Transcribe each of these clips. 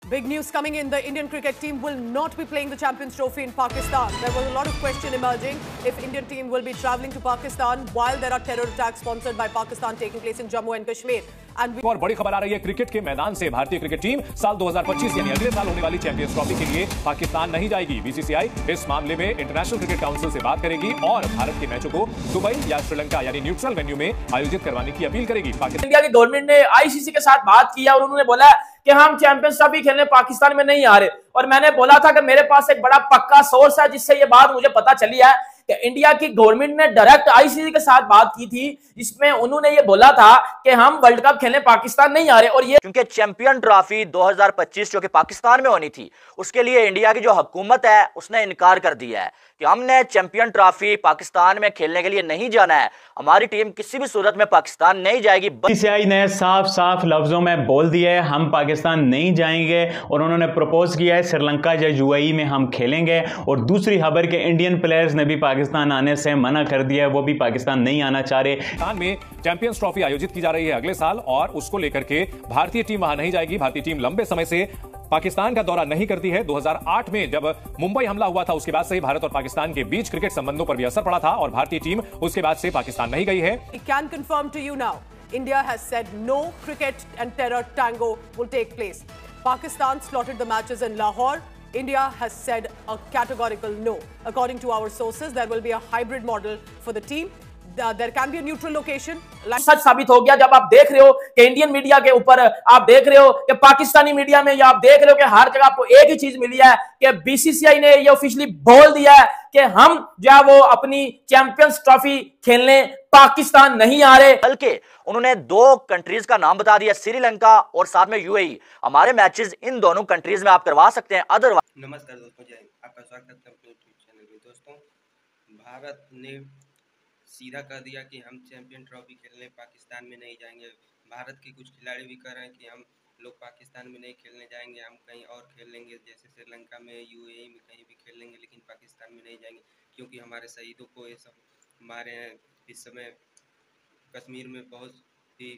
Big news coming in. The Indian cricket team will not be playing the Champions Trophy in Pakistan. There was a lot of question emerging if Indian team will be travelling to Pakistan while there are terror attacks sponsored by Pakistan taking place in Jammu and Kashmir. और बड़ी खबर आ रही है cricket के मैदान से। भारतीय cricket team साल 2025 यानी अगले साल होने वाली चैंपियंस ट्रॉफी के लिए पाकिस्तान नहीं जाएगी। बीसीसीआई इस मामले में इंटरनेशनल क्रिकेट काउंसिल से बात करेगी और भारत के मैचों को दुबई या श्रीलंका यानी न्यूट्रल वेन्यू में आयोजित करवाने की अपील करेगी। इंडिया की गवर्नमेंट ने आईसीसी के साथ बात की और उन्होंने बोला कि हम चैंपियंस ट्रॉफी खेलने पाकिस्तान में नहीं आ रहे। और मैंने बोला था कि मेरे पास एक बड़ा पक्का सोर्स है जिससे ये बात मुझे पता चली है कि इंडिया की गवर्नमेंट ने डायरेक्ट आईसीसी के साथ बात की थी, जिसमें उन्होंने ये बोला था कि हम वर्ल्ड कप खेलने पाकिस्तान नहीं आ रहे। और ये क्योंकि चैंपियन ट्रॉफी 2025 जो कि पाकिस्तान में होनी थी, उसके लिए इंडिया की जो हुकूमत है उसने इनकार कर दिया है कि हमने चैंपियन ट्रॉफी पाकिस्तान में खेलने के लिए नहीं जाना है। हमारी टीम किसी भी सूरत में पाकिस्तान नहीं जाएगी। बीसीसीआई ने साफ साफ लफ्जों में बोल दिया है हम पाकिस्तान नहीं जाएंगे और उन्होंने प्रपोज किया है श्रीलंका या यूएई में हम खेलेंगे। और दूसरी खबर के इंडियन प्लेयर्स ने भी पाकिस्तान आने से मना कर दिया है, वो भी पाकिस्तान नहीं आना चाह रहे। पाकिस्तान में चैंपियंस ट्रॉफी आयोजित की जा रही है अगले साल और उसको लेकर के भारतीय टीम वहां नहीं जाएगी। भारतीय टीम लंबे समय से पाकिस्तान का दौरा नहीं करती है। 2008 में जब मुंबई हमला हुआ था उसके बाद से भारत और पाकिस्तान के बीच क्रिकेट संबंधों पर भी असर पड़ा था और भारतीय टीम उसके बाद से पाकिस्तान नहीं गई है। I can confirm to you now, India has said no cricket and terror tango will take place. Pakistan slotted the matches in Lahore. India has said a categorical no. According to our sources, there will be a hybrid model for the team. There can be a neutral location. सच साबित हो गया जब आप देख रहे हो कि Indian media के ऊपर आप देख रहे हो कि पाकिस्तानी मीडिया में या आप देख रहे हो कि हर जगह आपको एक ही चीज मिली है कि बीसीसीआई ने ये ऑफिशियली बोल दिया है कि हम जो है वो अपनी चैंपियंस ट्रॉफी खेलने पाकिस्तान नहीं आ रहे। बल्कि उन्होंने दो कंट्रीज का नाम बता दिया, श्रीलंका और साथ में यूएई। हमारे मैचेस इन दोनों कंट्रीज में आप करवा सकते हैं। अदरवाइज नमस्कार दोस्तों, जय हिंद। आपका स्वागत है अपने यूट्यूब चैनल में। दोस्तों, भारत ने सीधा कर दिया कि हम चैंपियन ट्रॉफी खेलने पाकिस्तान में नहीं जाएंगे। भारत के कुछ खिलाड़ी भी कह रहे हैं कि हम लोग पाकिस्तान में नहीं खेलने जाएंगे, हम कहीं और खेल लेंगे, जैसे श्रीलंका में, यूएई में कहीं भी खेल लेंगे, लेकिन पाकिस्तान में नहीं जाएंगे क्योंकि हमारे शहीदों को ये सब मारे हैं। इस समय कश्मीर में बहुत ही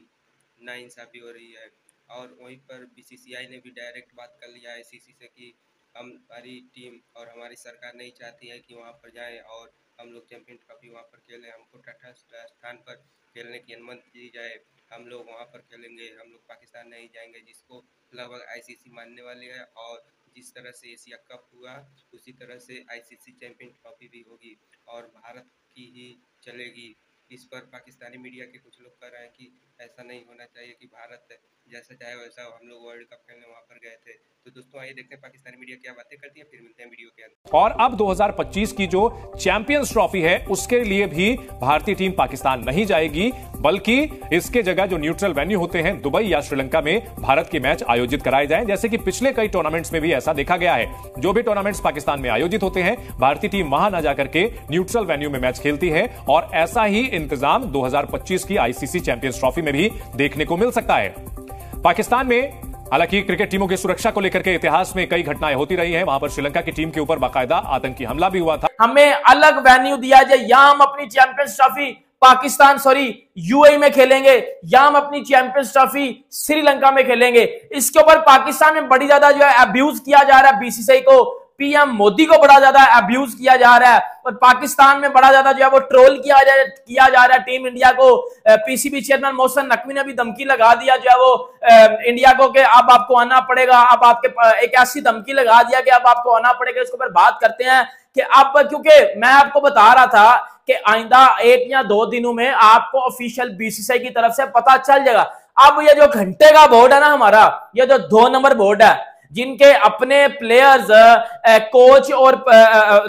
नाइंसाफ़ी हो रही है। और वहीं पर बीसीसीआई ने भी डायरेक्ट बात कर लिया है आईसीसी से कि हमारी टीम और हमारी सरकार नहीं चाहती है कि वहाँ पर जाएं और हम लोग चैंपियन ट्रॉफी वहाँ पर खेलें। हमको तटस्थ स्थान पर खेलने की अनुमति दी जाए, हम लोग वहाँ पर खेलेंगे, हम लोग पाकिस्तान नहीं जाएंगे, जिसको लगभग आईसीसी मानने वाली है। और जिस तरह से एशिया कप हुआ उसी तरह से आईसीसी चैंपियन ट्रॉफी भी होगी और भारत की ही चलेगी। इस पर पाकिस्तानी मीडिया के कुछ लोग कह रहे हैं कि ऐसा नहीं होना चाहिए कि भारत जैसा चाहे वैसा, हम लोग वर्ल्ड कप खेलने वहाँ पर गए थे। तो दोस्तों आइए देखते हैं पाकिस्तानी मीडिया क्या बातें करती है, फिर मिलते हैं वीडियो के अंदर। और अब 2025 की जो चैंपियंस ट्रॉफी है उसके लिए भी भारतीय टीम पाकिस्तान नहीं जाएगी, बल्कि इसके जगह जो न्यूट्रल वेन्यू होते हैं दुबई या श्रीलंका में भारत के मैच आयोजित कराए जाएं, जैसे कि पिछले कई टूर्नामेंट्स में भी ऐसा देखा गया है। जो भी टूर्नामेंट्स पाकिस्तान में आयोजित होते हैं भारतीय टीम वहां न जाकर के न्यूट्रल वेन्यू में मैच खेलती है और ऐसा ही इंतजाम 2025 की आईसीसी चैंपियंस ट्रॉफी में भी देखने को मिल सकता है। पाकिस्तान में हालांकि क्रिकेट टीमों की सुरक्षा को लेकर के इतिहास में कई घटनाएं होती रही हैं। वहां पर श्रीलंका की टीम के ऊपर बाकायदा आतंकी हमला भी हुआ था। हमें अलग वेन्यू दिया जाए, या हम अपनी चैंपियंस ट्रॉफी यूएई में खेलेंगे या हम अपनी चैंपियंस ट्रॉफी श्रीलंका में खेलेंगे। इसके ऊपर पाकिस्तान में बड़ी ज्यादा जो है अब्यूज किया जा रहा है। बीसीसीआई को, पीएम मोदी को बड़ा ज्यादा अब्यूज किया जा रहा है और पाकिस्तान में बड़ा ज्यादा जो है वो ट्रोल किया जा रहा है टीम इंडिया को। पीसीबी चेयरमैन मोहसिन नकवी ने भी धमकी लगा दिया जो है वो इंडिया को कि अब आपको आना पड़ेगा। अब आपके एक ऐसी धमकी लगा दिया कि अब आपको आना पड़ेगा। इसके ऊपर बात करते हैं कि अब, क्योंकि मैं आपको बता रहा था कि आइंदा 1 या 2 दिनों में आपको ऑफिशियल बीसीसीआई की तरफ से पता चल जाएगा। अब ये जो घंटे का बोर्ड है ना हमारा, ये जो 2 नंबर बोर्ड है, जिनके अपने प्लेयर्स, कोच और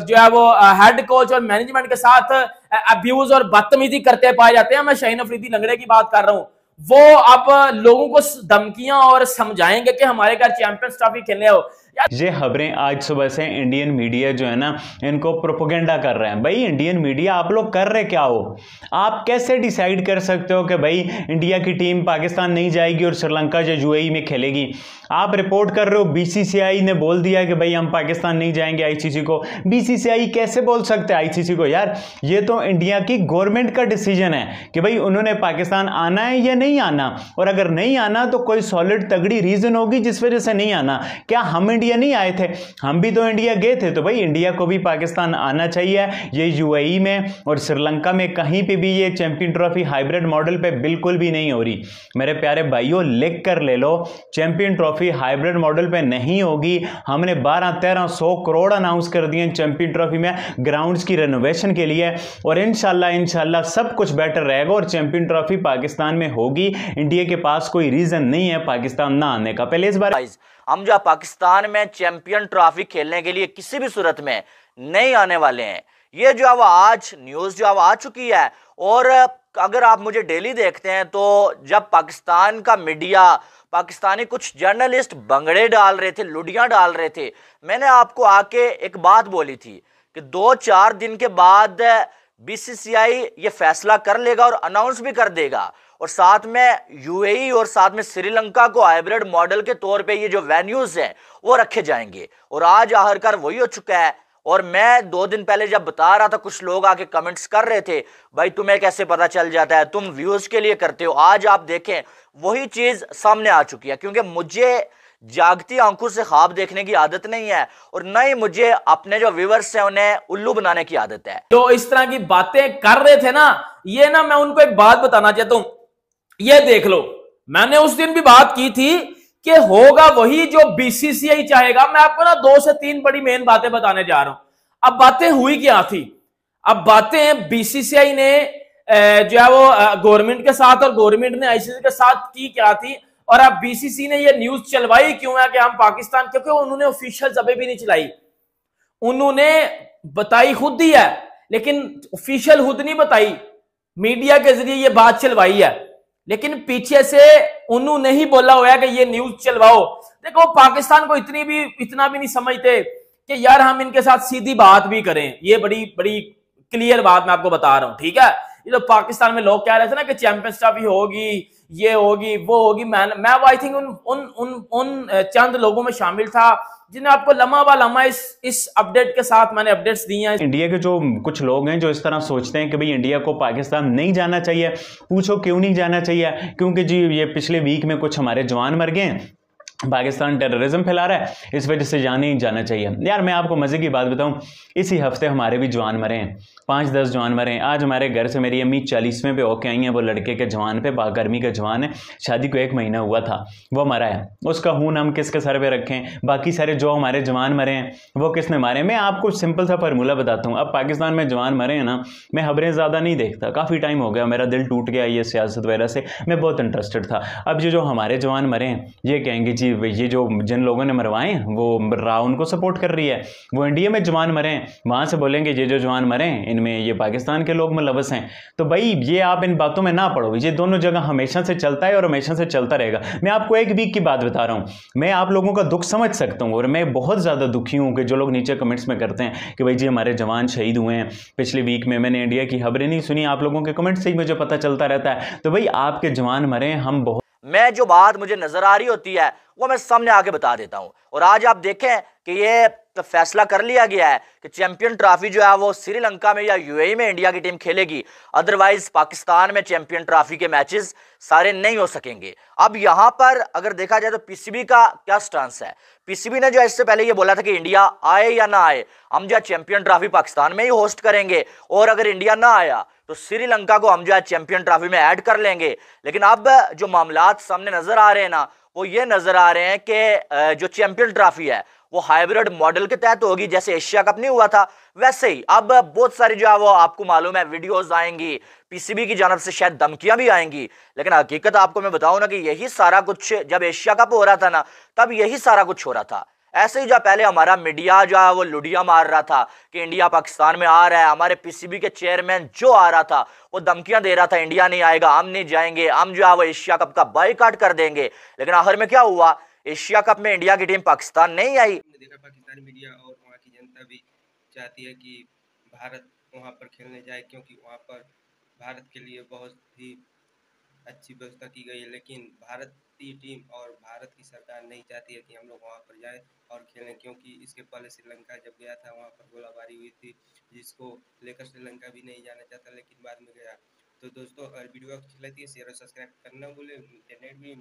जो है वो हेड कोच और मैनेजमेंट के साथ अब्यूज और बदतमीजी करते पाए जाते हैं, मैं शाहीन अफरीदी लंगड़े की बात कर रहा हूं, वो अब लोगों को धमकियां और समझाएंगे कि हमारे घर चैंपियंस ट्रॉफी खेलने हो। ये खबरें आज सुबह से इंडियन मीडिया जो है ना इनको प्रोपेगेंडा कर रहे हैं। भाई इंडियन मीडिया आप लोग कर रहे क्या हो? आप कैसे डिसाइड कर सकते हो कि भाई इंडिया की टीम पाकिस्तान नहीं जाएगी और श्रीलंका या यूएई में खेलेगी? आप रिपोर्ट कर रहे हो बीसीसीआई ने बोल दिया कि भाई हम पाकिस्तान नहीं जाएंगे आईसीसी को। बीसीसीआई कैसे बोल सकते हैं आईसीसी को? यार ये तो इंडिया की गवर्नमेंट का डिसीजन है कि भाई उन्होंने पाकिस्तान आना है या नहीं आना, और अगर नहीं आना तो कोई सॉलिड तगड़ी रीजन होगी जिस वजह से नहीं आना। क्या हम इंडिया नहीं आए थे? हम भी तो इंडिया गए थे। तो भाई इंडिया को भी पाकिस्तान आना चाहिए। ये यूएई में और श्रीलंका में कहीं पे भी ये चैंपियन ट्रॉफी हाइब्रिड मॉडल पे बिल्कुल भी नहीं हो रही। मेरे प्यारे भाइयों लिख कर ले लो, चैंपियन ट्रॉफी हाइब्रिड मॉडल पे नहीं होगी। हमने 1200-1300 करोड़ अनाउंस कर दिए चैंपियन ट्रॉफी में ग्राउंड्स की रेनोवेशन के लिए, और इंशाल्लाह सब कुछ बेटर रहेगा और चैंपियन ट्रॉफी पाकिस्तान में होगी। इंडिया के पास कोई रीजन नहीं है पाकिस्तान ना आने का। पहले इस बार हम जो पाकिस्तान में चैंपियन ट्रॉफी खेलने के लिए किसी भी सूरत में नहीं आने वाले हैं। ये जो अब आज न्यूज जो अब आ चुकी है, और अगर आप मुझे डेली देखते हैं तो जब पाकिस्तान का मीडिया, पाकिस्तानी कुछ जर्नलिस्ट बंगड़े डाल रहे थे, लुडियां डाल रहे थे, मैंने आपको आके एक बात बोली थी कि 2-4 दिन के बाद बीसीसीआई ये फैसला कर लेगा और अनाउंस भी कर देगा, और साथ में यूएई और साथ में श्रीलंका को हाइब्रिड मॉडल के तौर पे ये जो वेन्यूज है वो रखे जाएंगे। और आज आखिरकार वही हो चुका है। और मैं 2 दिन पहले जब बता रहा था, कुछ लोग आके कमेंट्स कर रहे थे भाई तुम्हें कैसे पता चल जाता है, तुम व्यूज के लिए करते हो। आज आप देखें वही चीज सामने आ चुकी है, क्योंकि मुझे जागती आंखों से ख्वाब देखने की आदत नहीं है, और न ही मुझे अपने जो व्यूअर्स हैं उन्हें उल्लू बनाने की आदत है। जो इस तरह की बातें कर रहे थे ना, ये ना मैं उनको एक बात बताना चाहता हूं, ये देख लो, मैंने उस दिन भी बात की थी कि होगा वही जो बीसीसीआई चाहेगा। मैं आपको ना 2 से 3 बड़ी मेन बातें बताने जा रहा हूं। अब बातें हुई क्या थी? अब बातें बीसीसीआई ने जो है वो गवर्नमेंट के साथ और गवर्नमेंट ने आईसीसी के साथ की क्या थी, और अब बीसीसी ने ये न्यूज चलवाई क्यों है कि हम पाकिस्तान, क्योंकि उन्होंने ऑफिशियल जबे भी नहीं चलाई, उन्होंने बताई खुद ही है लेकिन ऑफिशियल खुद नहीं बताई, मीडिया के जरिए ये बात चलवाई है, लेकिन पीछे से उन्होंने ही बोला हुआ है कि ये न्यूज चलवाओ। देखो पाकिस्तान को इतना भी नहीं समझते कि यार हम इनके साथ सीधी बात भी करें। ये बड़ी बड़ी क्लियर बात मैं आपको बता रहा हूं, ठीक है। ये जो पाकिस्तान में लोग कह रहे थे ना कि चैंपियंस ट्रॉफी होगी, ये होगी, वो होगी, मैं आई थिंक उन चंद लोगों में शामिल था जिन्हें आपको लम्हा व लम्हा इस अपडेट के साथ मैंने अपडेट्स दी हैं। इंडिया के जो कुछ लोग हैं जो इस तरह सोचते हैं कि भाई इंडिया को पाकिस्तान नहीं जाना चाहिए, पूछो क्यों नहीं जाना चाहिए? क्योंकि जी ये पिछले वीक में कुछ हमारे जवान मर गए, पाकिस्तान टेररिज्म फैला रहा है, इस वजह से जाने ही जाना चाहिए। यार मैं आपको मजे की बात बताऊं, इसी हफ्ते हमारे भी जवान मरे हैं, 5-10 जवान मरे हैं। आज हमारे घर से मेरी अम्मी 40वें पे होके आई हैं, वो लड़के के जवान पे, पाक-आर्मी का जवान है, शादी को 1 महीना हुआ था, वो मरा है। उसका खून हम किसके सर पे रखें? बाकी सारे जो हमारे जवान मरे हैं वो किसने मारे? मैं आपको सिंपल सा फार्मूला बताता हूँ। अब पाकिस्तान में जवान मरे हैं ना, मैं खबरें ज़्यादा नहीं देखता, काफ़ी टाइम हो गया, मेरा दिल टूट गया ये सियासत वगैरह से, मैं बहुत इंटरेस्टेड था। अब ये जो हमारे जवान मरे हैं ये कहेंगे जी ये जो जिन लोगों ने मरवाए वो राव उनको सपोर्ट कर रही है, वो इंडिया में जवान मरे हैं, वहां से बोलेंगे ये जो जवान मरे हैं इनमें ये पाकिस्तान के लोग मुलव्वस हैं। तो भाई ये आप इन बातों में ना पड़ो, ये दोनों जगह हमेशा से चलता है और हमेशा से चलता रहेगा। मैं आपको 1 वीक की बात बता रहा हूं, मैं आप लोगों का दुख समझ सकता हूं, और मैं बहुत ज्यादा दुखी हूं कि जो लोग नीचे कमेंट्स में करते हैं कि भाई जी हमारे जवान शहीद हुए हैं। पिछले वीक में मैंने इंडिया की खबरें नहीं सुनी, आप लोगों के कमेंट से ही मुझे पता चलता रहता है। तो भाई आपके जवान मरे, हम बहुत, मैं जो बात मुझे नजर आ रही होती है वो मैं सामने आके बता देता हूं। और आज आप देखें कि ये फैसला कर लिया गया है कि चैंपियन ट्रॉफी जो है वो श्रीलंका में या यूएई में इंडिया की टीम खेलेगी, अदरवाइज पाकिस्तान में चैंपियन ट्रॉफी के मैचेस सारे नहीं हो सकेंगे। अब यहां पर अगर देखा जाए तो पीसीबी का क्या स्टांस है? पीसीबी ने जो इससे पहले ये बोला था कि इंडिया आए या ना आए, हम जो चैंपियन ट्रॉफी पाकिस्तान में ही होस्ट करेंगे, और अगर इंडिया ना आया तो श्रीलंका को हम जो है चैंपियन ट्रॉफी में ऐड कर लेंगे। लेकिन अब जो मामलात सामने नजर आ रहे हैं ना, वो ये नजर आ रहे हैं कि जो चैंपियन ट्रॉफी है वो हाइब्रिड मॉडल के तहत होगी, जैसे एशिया कप नहीं हुआ था वैसे ही। अब बहुत सारी जो है वो आपको मालूम है वीडियोस आएंगी, पीसीबी की जानब से शायद धमकियां भी आएंगी, लेकिन हकीकत आपको मैं बताऊं ना कि यही सारा कुछ जब एशिया कप हो रहा था ना, तब यही सारा कुछ हो रहा था। ऐसे ही जो पहले हमारा मीडिया जो है वो लुडिया मार रहा था कि इंडिया पाकिस्तान में आ रहा है, हमारे पीसीबी के चेयरमैन जो आ रहा था वो धमकियां दे रहा था इंडिया नहीं आएगा, हम नहीं जाएंगे, हम जो है वो एशिया कप का बायकॉट कर देंगे। लेकिन आखिर में क्या हुआ? एशिया कप में इंडिया की टीम पाकिस्तान नहीं आई। आपने देखा पाकिस्तानी मीडिया और वहाँ की जनता भी चाहती है कि भारत वहाँ पर खेलने जाए, क्योंकि वहाँ पर भारत के लिए बहुत ही अच्छी व्यवस्था की गई है। लेकिन भारतीय टीम और भारत की सरकार नहीं चाहती है कि हम लोग वहाँ पर जाएं और खेलें, क्योंकि इसके पहले श्रीलंका जब गया था वहाँ पर गोलाबारी हुई थी, जिसको लेकर श्रीलंका भी नहीं जाना चाहता, लेकिन बाद में गया। तो दोस्तों, अगर वीडियो अच्छी लगती है शेयर और सब्सक्राइब करना भूलें। इंटरनेट भी